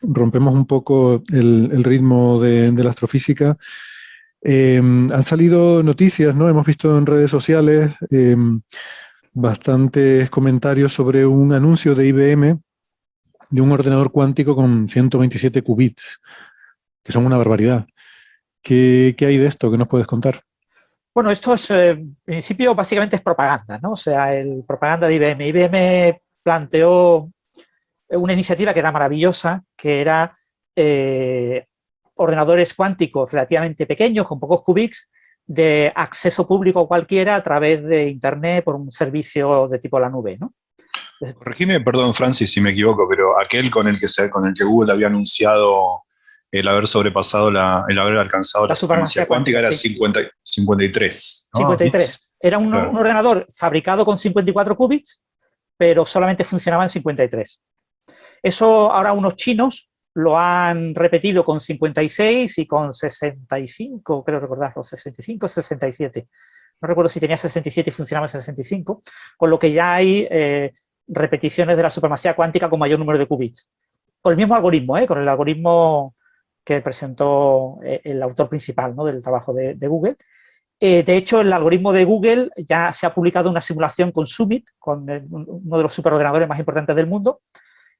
rompemos un poco el ritmo de la astrofísica. Han salido noticias, ¿no? Hemos visto en redes sociales bastantes comentarios sobre un anuncio de IBM de un ordenador cuántico con 127 qubits, que son una barbaridad. ¿Qué hay de esto? ¿Qué nos puedes contar? Bueno, esto es, en principio, básicamente es propaganda, ¿no? O sea, el propaganda de IBM. IBM planteó una iniciativa que era maravillosa, que era ordenadores cuánticos relativamente pequeños, con pocos qubits, de acceso público cualquiera a través de Internet por un servicio de tipo la nube, ¿no? Corregime, perdón, Francis, si me equivoco, pero aquel con el que Google había anunciado el haber sobrepasado el haber alcanzado La la supremacía supremacía cuántica, cuántica era sí. 53, ¿no? 53. Era Claro. un ordenador fabricado con 54 qubits, pero solamente funcionaba en 53. Eso ahora unos chinos lo han repetido con 56 y con 65, creo recordar, o 65 o 67. No recuerdo si tenía 67 y funcionaba en 65, con lo que ya hay repeticiones de la supremacía cuántica con mayor número de qubits. Con el mismo algoritmo, con el algoritmo que presentó el autor principal, ¿no?, del trabajo de Google. De hecho, el algoritmo de Google ya se ha publicado una simulación con Summit, con uno de los superordenadores más importantes del mundo,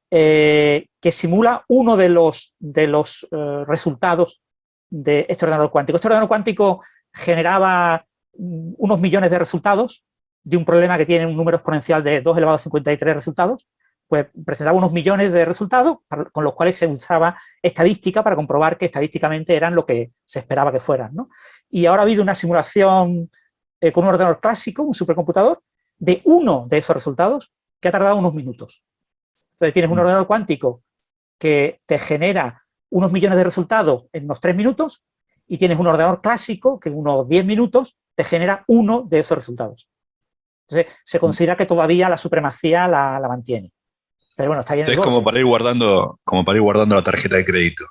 que simula uno de los resultados de este ordenador cuántico. Este ordenador cuántico generaba unos millones de resultados de un problema que tiene un número exponencial de 2 elevado a 53 resultados. Pues presentaba unos millones de resultados con los cuales se usaba estadística para comprobar que estadísticamente eran lo que se esperaba que fueran, ¿no? Y ahora ha habido una simulación con un ordenador clásico, un supercomputador, de uno de esos resultados que ha tardado unos minutos. Entonces tienes un ordenador cuántico que te genera unos millones de resultados en unos 3 minutos y tienes un ordenador clásico que en unos 10 minutos te genera uno de esos resultados. Entonces se considera que todavía la supremacía la mantiene. Pero bueno, está bien. Es como para ir guardando la tarjeta de crédito,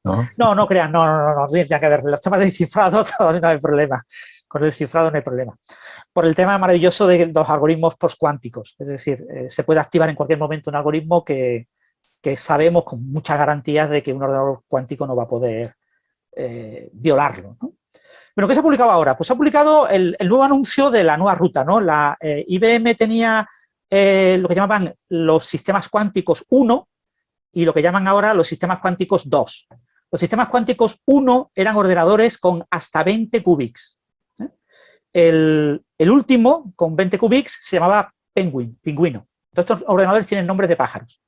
¿no? No crean, no tiene que ver. Los temas de cifrado todavía no hay problema. Con el cifrado no hay problema. Por el tema maravilloso de los algoritmos postcuánticos. Es decir, se puede activar en cualquier momento un algoritmo que sabemos con muchas garantías de que un ordenador cuántico no va a poder violarlo, ¿no? Bueno, ¿qué se ha publicado ahora? Pues se ha publicado el nuevo anuncio de la nueva ruta, ¿no? La IBM tenía lo que llamaban los sistemas cuánticos 1 y lo que llaman ahora los sistemas cuánticos 2. Los sistemas cuánticos 1 eran ordenadores con hasta 20 qubits. El último, con 20 qubits, se llamaba pingüino. Todos estos ordenadores tienen nombres de pájaros.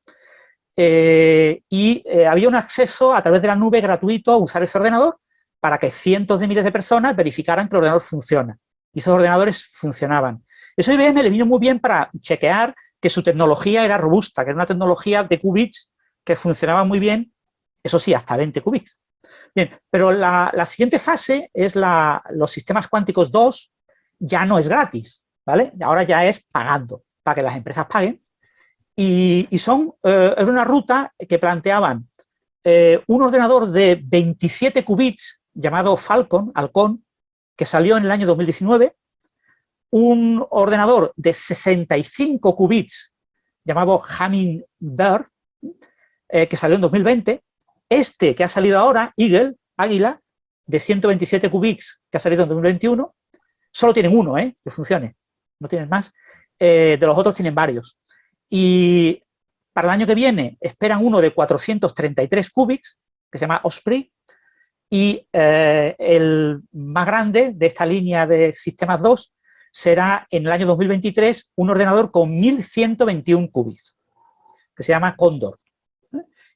Había un acceso a través de la nube gratuito a usar ese ordenador para que cientos de miles de personas verificaran que el ordenador funciona. Y esos ordenadores funcionaban. Eso a IBM le vino muy bien para chequear que su tecnología era robusta, que era una tecnología de qubits que funcionaba muy bien, eso sí, hasta 20 qubits. Bien, pero la siguiente fase es los sistemas cuánticos 2, ya no es gratis, ¿vale? Ahora ya es pagando, para que las empresas paguen. Y es una ruta que planteaban un ordenador de 27 qubits llamado Halcón, que salió en el año 2019, un ordenador de 65 qubits llamado Hummingbird, que salió en 2020, este que ha salido ahora, Águila, de 127 qubits, que ha salido en 2021, solo tienen uno, que funcione, no tienen más, de los otros tienen varios. Y para el año que viene esperan uno de 433 qubits, que se llama Osprey, y el más grande de esta línea de sistemas 2 será en el año 2023 un ordenador con 1121 qubits, que se llama Cóndor.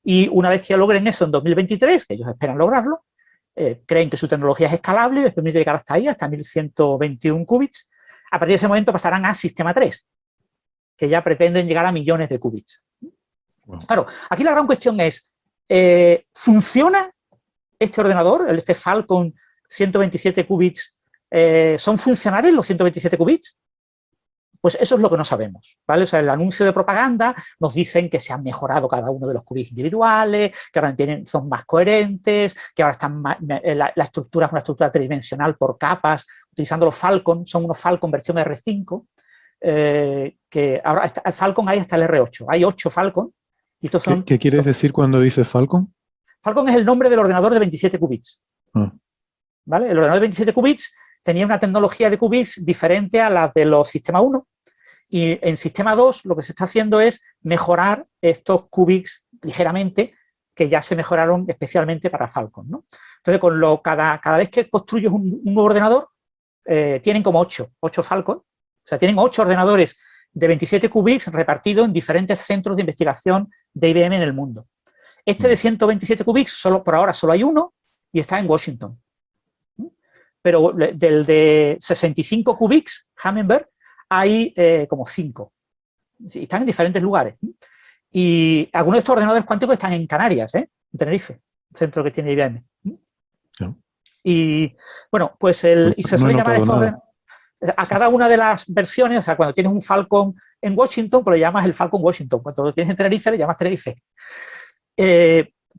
Y una vez que logren eso en 2023, que ellos esperan lograrlo, creen que su tecnología es escalable y les permite llegar hasta ahí, hasta 1121 qubits. A partir de ese momento pasarán a sistema 3, que ya pretenden llegar a millones de qubits. Wow. Claro, aquí la gran cuestión es, ¿funciona este ordenador, este Falcon 127 qubits, son funcionales los 127 qubits? Pues eso es lo que no sabemos, ¿vale? O sea, el anuncio de propaganda nos dicen que se han mejorado cada uno de los qubits individuales, que ahora son más coherentes, que ahora están la estructura es una estructura tridimensional por capas, utilizando los Falcon, son unos Falcon versión R5, que ahora el Falcon hay hasta el R8, hay 8 Falcon, Y estos son, ¿Qué quieres decir cuando dices Falcon? Falcon es el nombre del ordenador de 27 qubits. ¿Vale? El ordenador de 27 qubits tenía una tecnología de qubits diferente a la de los Sistema 1. Y en Sistema 2 lo que se está haciendo es mejorar estos qubits ligeramente, que ya se mejoraron especialmente para Falcon, ¿no? Entonces, cada vez que construyes un nuevo ordenador, tienen como 8 Falcon. O sea, tienen 8 ordenadores de 27 qubits repartidos en diferentes centros de investigación de IBM en el mundo. Este de 127 qubits, por ahora solo hay uno y está en Washington. Pero del de 65 qubits, Hummingbird, hay como 5. Están en diferentes lugares. Y algunos de estos ordenadores cuánticos están en Canarias, en Tenerife, centro que tiene IBM. No. Y bueno, pues y se suele llamar esto a cada una de las versiones. O sea, cuando tienes un Falcon en Washington, pues lo llamas el Falcon Washington. Cuando lo tienes en Tenerife, le llamas Tenerife.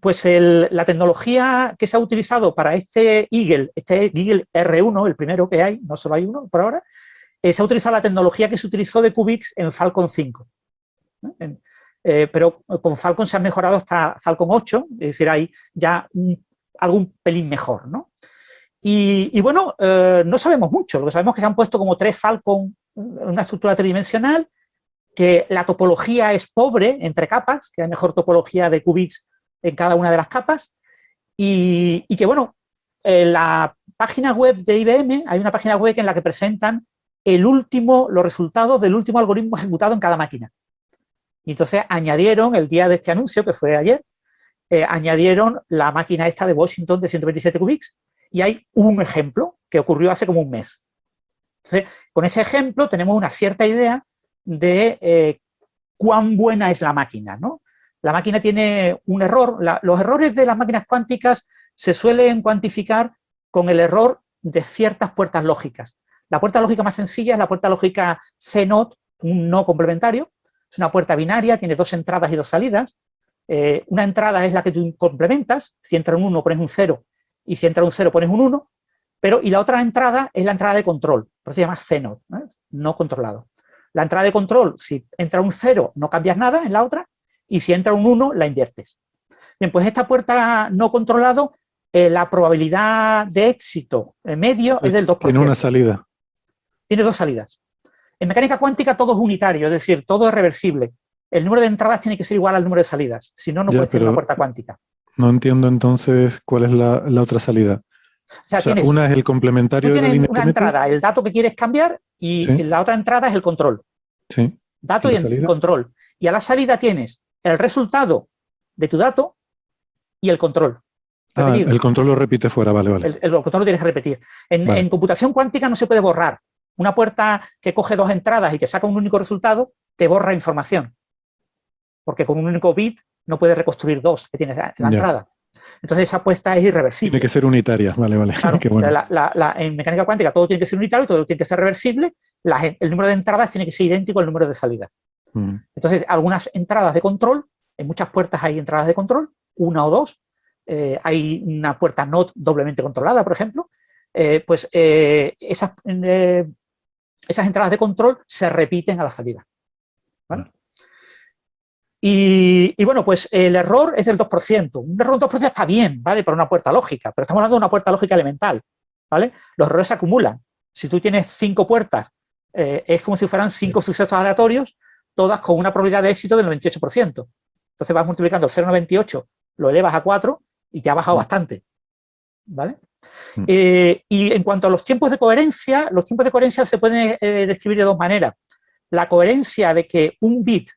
Pues la tecnología que se ha utilizado para este Eagle R1, el primero que hay, no solo hay uno por ahora, se ha utilizado la tecnología que se utilizó de qubits en Falcon 5. Pero con Falcon se ha mejorado hasta Falcon 8, es decir, hay ya algún pelín mejor, ¿no? Y bueno, no sabemos mucho. Lo que sabemos es que se han puesto como 3 Falcon en una estructura tridimensional, que la topología es pobre entre capas, que hay mejor topología de qubits en cada una de las capas, y que bueno, en la página web de IBM hay una página web en la que presentan los resultados del último algoritmo ejecutado en cada máquina. Y entonces añadieron, el día de este anuncio, que fue ayer, añadieron la máquina esta de Washington de 127 qubits, y hay un ejemplo que ocurrió hace como un mes. Entonces, con ese ejemplo tenemos una cierta idea de cuán buena es la máquina, ¿no? La máquina tiene un error. Los errores de las máquinas cuánticas se suelen cuantificar con el error de ciertas puertas lógicas. La puerta lógica más sencilla es la puerta lógica C-NOT, un no complementario. Es una puerta binaria, tiene 2 entradas y 2 salidas. Una entrada es la que tú complementas. Si entra un 1 pones un 0, y si entra un 0 pones un 1. Y la otra entrada es la entrada de control, por eso se llama C-NOT, no controlado. La entrada de control, si entra un 0, no cambias nada en la otra, y si entra un 1, la inviertes. Bien, pues esta puerta no controlado, la probabilidad de éxito medio es del 2%. Tiene una salida. Tiene 2 salidas. En mecánica cuántica todo es unitario, es decir, todo es reversible. El número de entradas tiene que ser igual al número de salidas, si no, no puedes tener una puerta cuántica. No entiendo entonces cuál es la otra salida. O sea, una es el complementario de la línea. Una entrada, el dato que quieres cambiar, y ¿sí? La otra entrada es el control. Sí. Dato y control. Y a la salida tienes el resultado de tu dato y el control. El control lo repite fuera, vale. El control lo tienes que repetir. En computación cuántica no se puede borrar. Una puerta que coge 2 entradas y te saca un único resultado, te borra información. Porque con un único bit no puedes reconstruir 2 que tienes en la entrada. Entonces esa apuesta es irreversible. Tiene que ser unitaria, vale. Claro, Qué bueno. En mecánica cuántica todo tiene que ser unitario, todo tiene que ser reversible, el número de entradas tiene que ser idéntico al número de salidas. Entonces, algunas entradas de control, en muchas puertas hay entradas de control, 1 o 2, hay una puerta NOT doblemente controlada, por ejemplo, esas entradas de control se repiten a la salida. ¿Vale? Y bueno, pues el error es del 2%. Un error del 2% está bien, ¿vale? Para una puerta lógica, pero estamos hablando de una puerta lógica elemental, ¿vale? Los errores se acumulan. Si tú tienes 5 puertas, es como si fueran 5 sucesos aleatorios, todas con una probabilidad de éxito del 98%. Entonces vas multiplicando el 0,98, lo elevas a 4 y te ha bajado bastante, ¿vale? Y en cuanto a los tiempos de coherencia se pueden describir de 2 maneras. La coherencia de que un bit,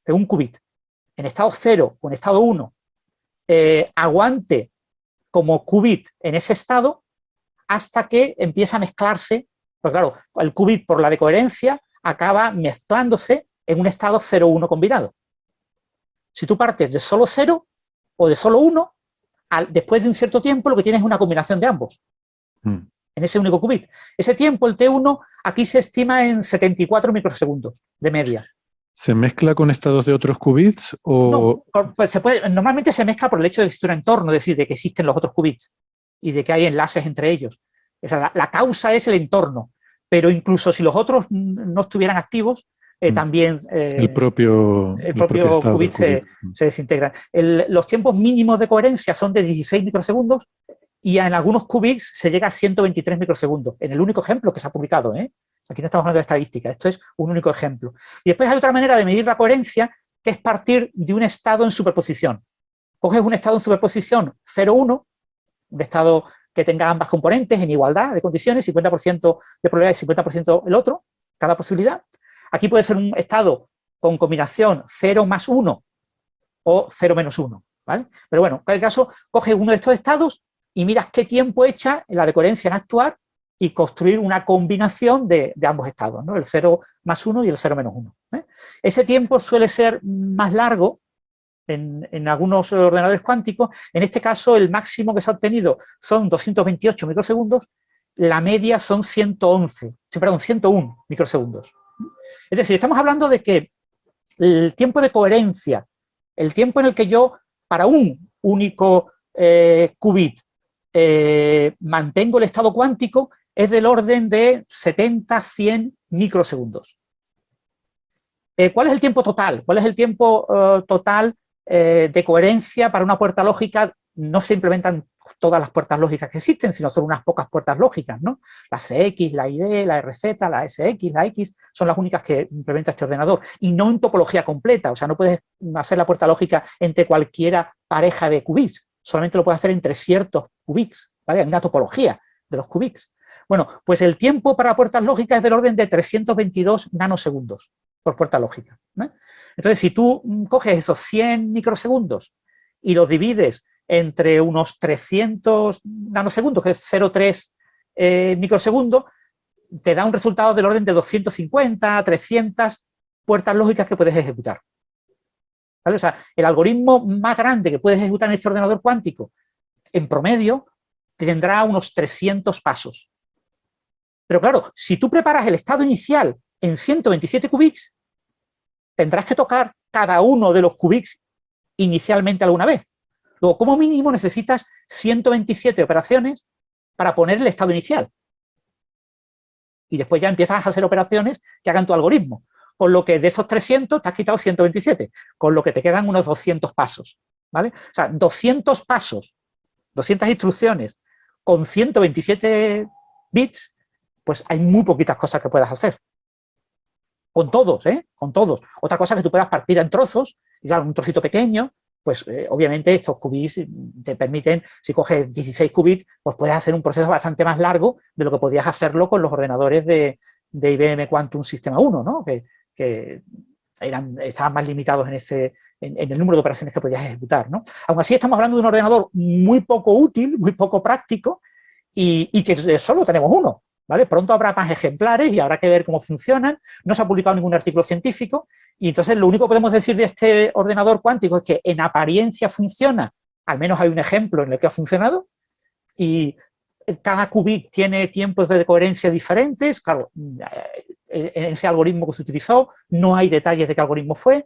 de un qubit, en estado 0 o en estado 1, aguante como qubit en ese estado hasta que empieza a mezclarse. Pues claro, el qubit por la decoherencia acaba mezclándose en un estado 0-1 combinado. Si tú partes de solo 0 o de solo 1, después de un cierto tiempo lo que tienes es una combinación de ambos. En ese único qubit. Ese tiempo, el T1, aquí se estima en 74 microsegundos de media. ¿Se mezcla con estados de otros qubits? O... No, pues normalmente se mezcla por el hecho de que existe un entorno, es decir, de que existen los otros qubits y de que hay enlaces entre ellos. O sea, la causa es el entorno, pero incluso si los otros no estuvieran activos, también el propio estado qubit se desintegra. Los tiempos mínimos de coherencia son de 16 microsegundos y en algunos qubits se llega a 123 microsegundos, en el único ejemplo que se ha publicado. Aquí no estamos hablando de estadística, esto es un único ejemplo. Y después hay otra manera de medir la coherencia, que es partir de un estado en superposición. Coges un estado en superposición 0,1, un estado que tenga ambas componentes en igualdad de condiciones, 50% de probabilidad y 50% el otro, cada posibilidad. Aquí puede ser un estado con combinación 0 más 1 o 0 menos 1, ¿vale? Pero bueno, en cualquier caso, coges uno de estos estados y miras qué tiempo echa la de coherencia en actuar y construir una combinación de ambos estados, ¿no? El 0 más 1 y el 0 menos 1. Ese tiempo suele ser más largo en algunos ordenadores cuánticos. En este caso, el máximo que se ha obtenido son 228 microsegundos, la media son 101 microsegundos. Es decir, estamos hablando de que el tiempo de coherencia, el tiempo en el que yo, para un único qubit, mantengo el estado cuántico, es del orden de 70-100 microsegundos. ¿Cuál es el tiempo total? ¿Cuál es el tiempo total de coherencia para una puerta lógica? No se implementan todas las puertas lógicas que existen, sino solo unas pocas puertas lógicas, ¿no? La CX, la ID, la RZ, la SX, la X, son las únicas que implementa este ordenador. Y no en topología completa, o sea, no puedes hacer la puerta lógica entre cualquiera pareja de qubits, solamente lo puedes hacer entre ciertos qubits, ¿vale? Hay una topología de los qubits. Bueno, pues el tiempo para puertas lógicas es del orden de 322 nanosegundos por puerta lógica, ¿no? Entonces, si tú coges esos 100 microsegundos y los divides entre unos 300 nanosegundos, que es 0,3 microsegundos, te da un resultado del orden de 250, 300 puertas lógicas que puedes ejecutar, ¿vale? O sea, el algoritmo más grande que puedes ejecutar en este ordenador cuántico, en promedio, tendrá unos 300 pasos. Pero claro, si tú preparas el estado inicial en 127 qubits, tendrás que tocar cada uno de los qubits inicialmente alguna vez. Luego, como mínimo, necesitas 127 operaciones para poner el estado inicial. Y después ya empiezas a hacer operaciones que hagan tu algoritmo. Con lo que de esos 300 te has quitado 127, con lo que te quedan unos 200 pasos, ¿vale? O sea, 200 pasos, 200 instrucciones con 127 bits, pues hay muy poquitas cosas que puedas hacer. Con todos, con todos. Otra cosa es que tú puedas partir en trozos, y claro, un trocito pequeño, pues obviamente estos qubits te permiten, si coges 16 qubits, pues puedes hacer un proceso bastante más largo de lo que podías hacerlo con los ordenadores de IBM Quantum Sistema 1, ¿no? Que estaban más limitados en el número de operaciones que podías ejecutar, ¿no? Aún así, estamos hablando de un ordenador muy poco útil, muy poco práctico, y que solo tenemos uno, ¿vale? Pronto habrá más ejemplares y habrá que ver cómo funcionan. No se ha publicado ningún artículo científico y entonces lo único que podemos decir de este ordenador cuántico es que en apariencia funciona, al menos hay un ejemplo en el que ha funcionado, y cada qubit tiene tiempos de coherencia diferentes. Claro, en ese algoritmo que se utilizó no hay detalles de qué algoritmo fue,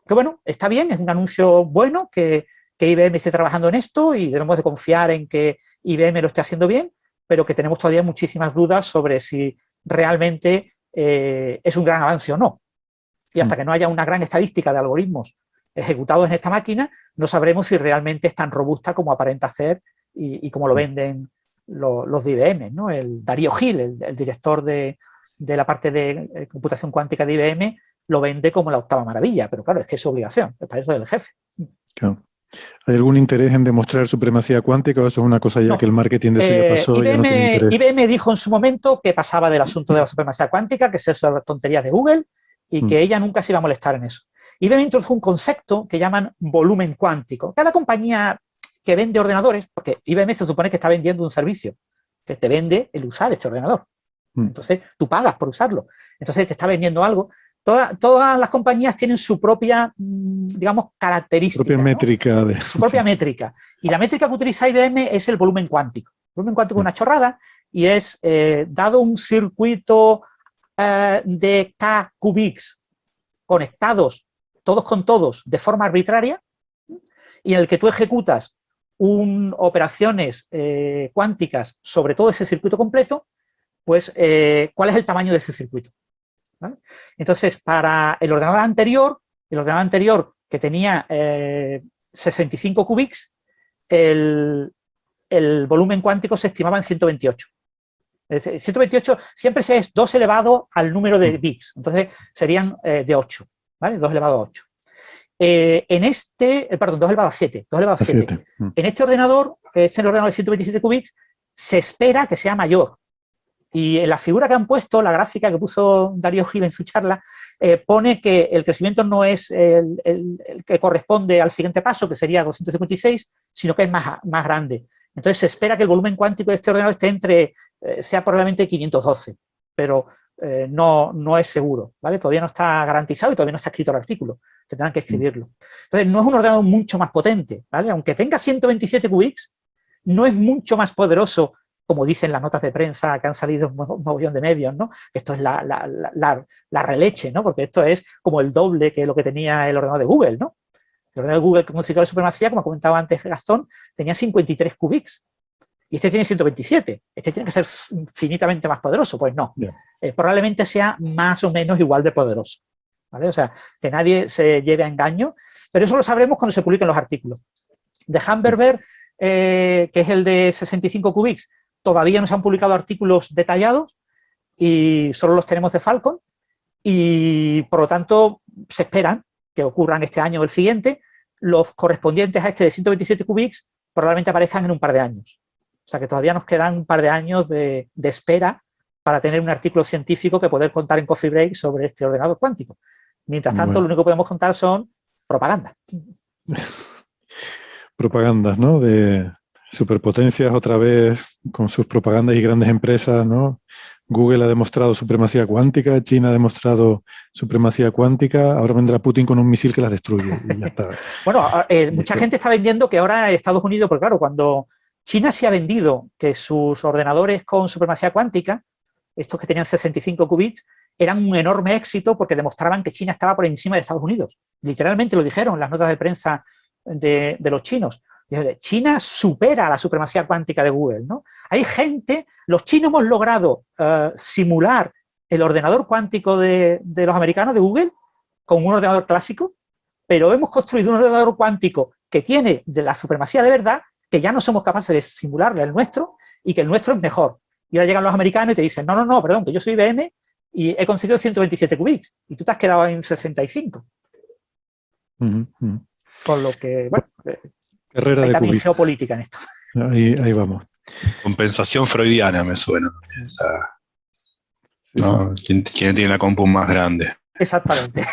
que bueno, está bien, es un anuncio bueno que IBM esté trabajando en esto y debemos de confiar en que IBM lo esté haciendo bien, pero que tenemos todavía muchísimas dudas sobre si realmente es un gran avance o no. Y hasta que no haya una gran estadística de algoritmos ejecutados en esta máquina, no sabremos si realmente es tan robusta como aparenta ser y como lo venden los de IBM, ¿no? El Darío Gil, el director de la parte de computación cuántica de IBM, lo vende como la octava maravilla, pero claro, es que es su obligación, es para eso del jefe. Claro. ¿Hay algún interés en demostrar supremacía cuántica o eso es una cosa ya que el marketing de eso ya pasó? IBM, ya no tiene interés? IBM dijo en su momento que pasaba del asunto de la supremacía cuántica, que es eso de las tonterías de Google, y que ella nunca se iba a molestar en eso. IBM introdujo un concepto que llaman volumen cuántico. Cada compañía que vende ordenadores, porque IBM se supone que está vendiendo un servicio, que te vende el usar este ordenador. Entonces, tú pagas por usarlo. Entonces, te está vendiendo algo. Todas las compañías tienen su propia, digamos, característica. Propia métrica. Su propia métrica. Y la métrica que utiliza IBM es el volumen cuántico. El volumen cuántico es una chorrada y es, dado un circuito de K qubits conectados todos con todos de forma arbitraria y en el que tú ejecutas operaciones cuánticas sobre todo ese circuito completo, pues, ¿cuál es el tamaño de ese circuito? ¿vale? Entonces, para el ordenador anterior que tenía 65 qubits, el volumen cuántico se estimaba en 128. 128 siempre es 2 elevado al número de bits, entonces serían de 8, ¿vale? 2 elevado a 8. Perdón, 2 elevado a 7. 2 elevado a 7. En este ordenador de 127 qubits, se espera que sea mayor. Y en la figura que han puesto, la gráfica que puso Darío Gil en su charla, pone que el crecimiento no es el que corresponde al siguiente paso, que sería 256, sino que es más grande. Entonces se espera que el volumen cuántico de este ordenador esté sea probablemente 512, pero no es seguro, ¿vale? Todavía no está garantizado y todavía no está escrito el artículo. Tendrán que escribirlo. Entonces no es un ordenador mucho más potente, ¿vale? Aunque tenga 127 qubits, no es mucho más poderoso, como dicen las notas de prensa que han salido un mogollón de medios, ¿no? Esto es la releche, ¿no? Porque esto es como el doble que lo que tenía el ordenador de Google, ¿no? El ordenador de Google con ciclo de supremacía, como comentaba antes Gastón, tenía 53 qubits. Y este tiene 127. Este tiene que ser infinitamente más poderoso. Pues no. Yeah. Probablemente sea más o menos igual de poderoso, ¿vale? O sea, que nadie se lleve a engaño. Pero eso lo sabremos cuando se publiquen los artículos. De Hamburger, que es el de 65 qubits, todavía no se han publicado artículos detallados y solo los tenemos de Falcon. Y, por lo tanto, se esperan que ocurran este año o el siguiente. Los correspondientes a este de 127 qubits probablemente aparezcan en un par de años. O sea que todavía nos quedan un par de años de espera para tener un artículo científico que poder contar en Coffee Break sobre este ordenador cuántico. Mientras tanto, bueno, lo único que podemos contar son propaganda. Propagandas, ¿no? De superpotencias otra vez con sus propagandas y grandes empresas, ¿no? Google ha demostrado supremacía cuántica, China ha demostrado supremacía cuántica, ahora vendrá Putin con un misil que las destruye y ya está. Bueno, mucha gente está vendiendo que ahora Estados Unidos, porque claro, cuando China se ha vendido que sus ordenadores con supremacía cuántica, estos que tenían 65 qubits, eran un enorme éxito porque demostraban que China estaba por encima de Estados Unidos. Literalmente lo dijeron las notas de prensa de los chinos. China supera la supremacía cuántica de Google, ¿no? Hay gente, los chinos hemos logrado simular el ordenador cuántico de los americanos, de Google, con un ordenador clásico, pero hemos construido un ordenador cuántico que tiene de la supremacía de verdad, que ya no somos capaces de simularle el nuestro y que el nuestro es mejor. Y ahora llegan los americanos y te dicen, no, perdón, que yo soy IBM y he conseguido 127 qubits y tú te has quedado en 65. Con lo que, bueno, carrera hay de también qubits. Geopolítica en esto. Ahí vamos. Compensación freudiana me suena. O sea, ¿no? ¿Quién tiene la compu más grande? Exactamente.